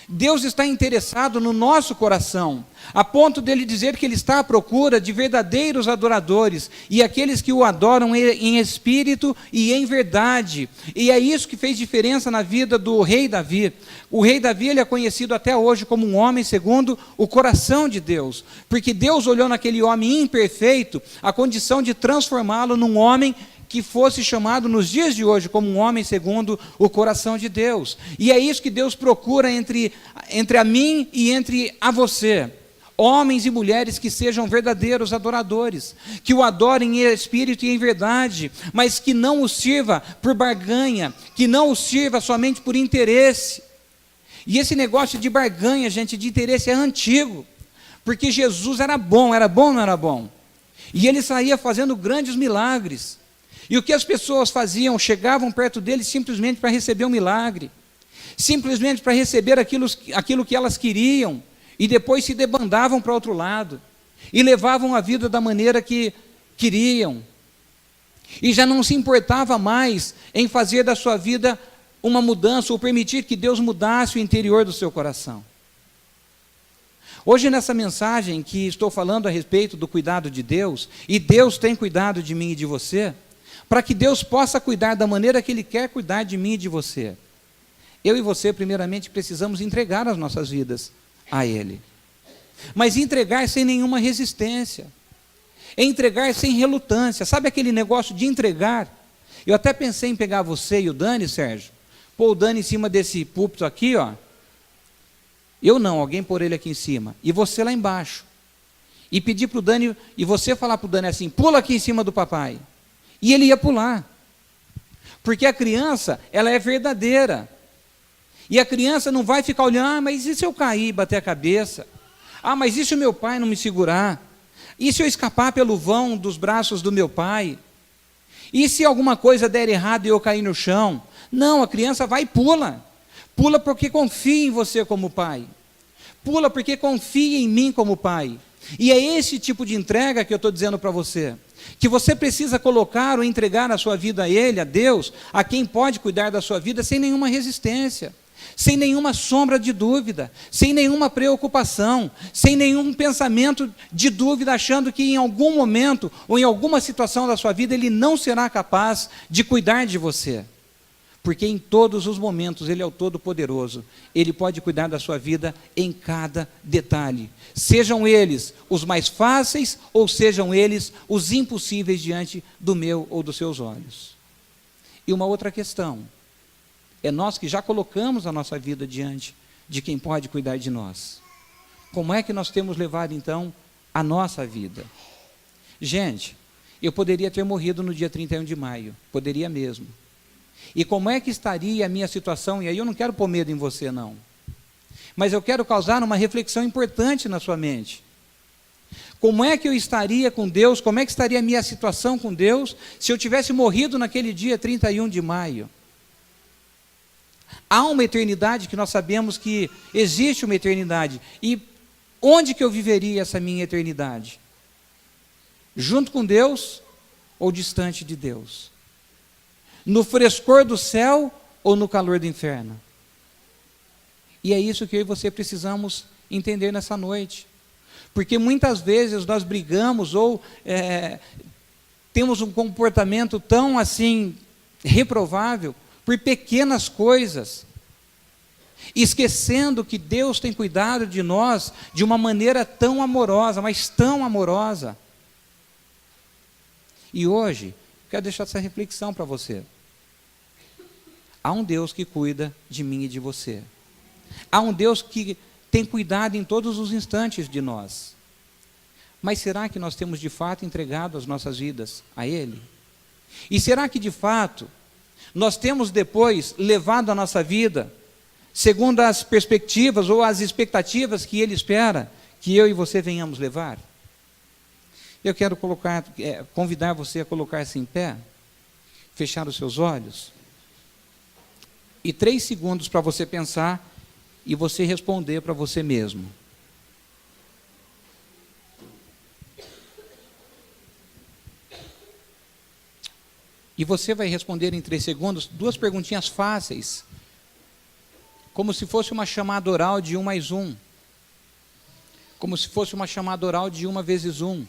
Deus está interessado no nosso coração, a ponto dele dizer que Ele está à procura de verdadeiros adoradores, e aqueles que o adoram em espírito e em verdade. E é isso que fez diferença na vida do rei Davi. O rei Davi, ele é conhecido até hoje como um homem segundo o coração de Deus, porque Deus olhou naquele homem imperfeito a condição de transformá-lo num homem que fosse chamado nos dias de hoje como um homem segundo o coração de Deus. E é isso que Deus procura entre a mim e entre a você. Homens e mulheres que sejam verdadeiros adoradores, que o adorem em espírito e em verdade, mas que não o sirva por barganha, que não o sirva somente por interesse. E esse negócio de barganha, gente, de interesse é antigo, porque Jesus era bom, ou não era bom? E ele saía fazendo grandes milagres. E o que as pessoas faziam? Chegavam perto dele simplesmente para receber um milagre, simplesmente para receber aquilo que elas queriam, e depois se debandavam para outro lado, e levavam a vida da maneira que queriam, e já não se importava mais em fazer da sua vida uma mudança, ou permitir que Deus mudasse o interior do seu coração. Hoje nessa mensagem que estou falando a respeito do cuidado de Deus, e Deus tem cuidado de mim e de você, para que Deus possa cuidar da maneira que Ele quer cuidar de mim e de você, Eu e você, primeiramente, precisamos entregar as nossas vidas a Ele. Mas entregar sem nenhuma resistência. Entregar sem relutância. Sabe aquele negócio de entregar? Eu até pensei em pegar você e o Dani, Sérgio, pôr o Dani em cima desse púlpito aqui, ó. Eu não, alguém pôr ele aqui em cima. E você lá embaixo. E pedir para o Dani, e você falar para o Dani assim, pula aqui em cima do papai. E ele ia pular. Porque a criança, ela é verdadeira. E a criança não vai ficar olhando, mas e se eu cair e bater a cabeça? Mas e se o meu pai não me segurar? E se eu escapar pelo vão dos braços do meu pai? E se alguma coisa der errado e eu cair no chão? Não, a criança vai e pula. Pula porque confia em você como pai. Pula porque confia em mim como pai. E é esse tipo de entrega que eu estou dizendo para você. Que você precisa colocar ou entregar a sua vida a Ele, a Deus, a quem pode cuidar da sua vida sem nenhuma resistência. Sem nenhuma sombra de dúvida, sem nenhuma preocupação, sem nenhum pensamento de dúvida, achando que em algum momento ou em alguma situação da sua vida Ele não será capaz de cuidar de você. Porque em todos os momentos Ele é o Todo-Poderoso, Ele pode cuidar da sua vida em cada detalhe. Sejam eles os mais fáceis ou sejam eles os impossíveis diante do meu ou dos seus olhos. E uma outra questão. É nós que já colocamos a nossa vida diante de quem pode cuidar de nós. Como é que nós temos levado, então, a nossa vida? Gente, eu poderia ter morrido no dia 31 de maio. Poderia mesmo. E como é que estaria a minha situação? E aí eu não quero pôr medo em você, não. Mas eu quero causar uma reflexão importante na sua mente. Como é que eu estaria com Deus? Como é que estaria a minha situação com Deus se eu tivesse morrido naquele dia 31 de maio? Há uma eternidade que nós sabemos que existe uma eternidade. E onde que eu viveria essa minha eternidade? Junto com Deus ou distante de Deus? No frescor do céu ou no calor do inferno? E é isso que eu e você precisamos entender nessa noite. Porque muitas vezes nós brigamos ou temos um comportamento tão assim reprovável por pequenas coisas, esquecendo que Deus tem cuidado de nós de uma maneira tão amorosa, mas tão amorosa. E hoje, quero deixar essa reflexão para você. Há um Deus que cuida de mim e de você. Há um Deus que tem cuidado em todos os instantes de nós. Mas será que nós temos de fato entregado as nossas vidas a Ele? E será que de fato nós temos depois levado a nossa vida segundo as perspectivas ou as expectativas que Ele espera que eu e você venhamos levar? Eu quero convidar você a colocar-se em pé, fechar os seus olhos, e 3 segundos para você pensar e você responder para você mesmo. E você vai responder em 3 segundos 2 perguntinhas fáceis, como se fosse uma chamada oral de 1 mais 1, como se fosse uma chamada oral de 1 vezes 1.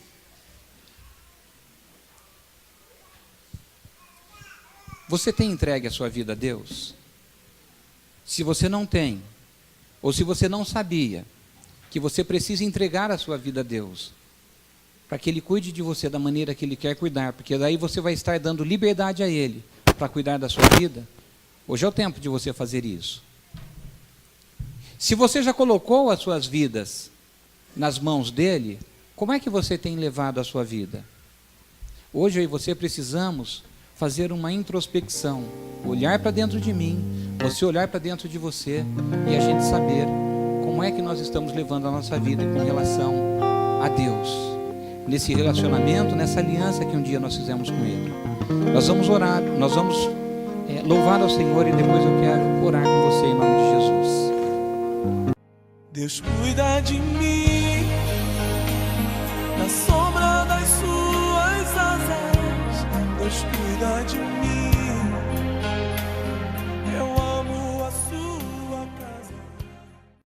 Você tem entregue a sua vida a Deus? Se você não tem, ou se você não sabia que você precisa entregar a sua vida a Deus, para que Ele cuide de você da maneira que Ele quer cuidar, porque daí você vai estar dando liberdade a Ele para cuidar da sua vida. Hoje é o tempo de você fazer isso. Se você já colocou as suas vidas nas mãos dEle, como é que você tem levado a sua vida? Hoje eu e você precisamos fazer uma introspecção, olhar para dentro de mim, você olhar para dentro de você e a gente saber como é que nós estamos levando a nossa vida com relação a Deus, nesse relacionamento, nessa aliança que um dia nós fizemos com Ele. Nós vamos orar, nós vamos louvar ao Senhor e depois eu quero orar com você em nome de Jesus. Deus cuida de mim na sombra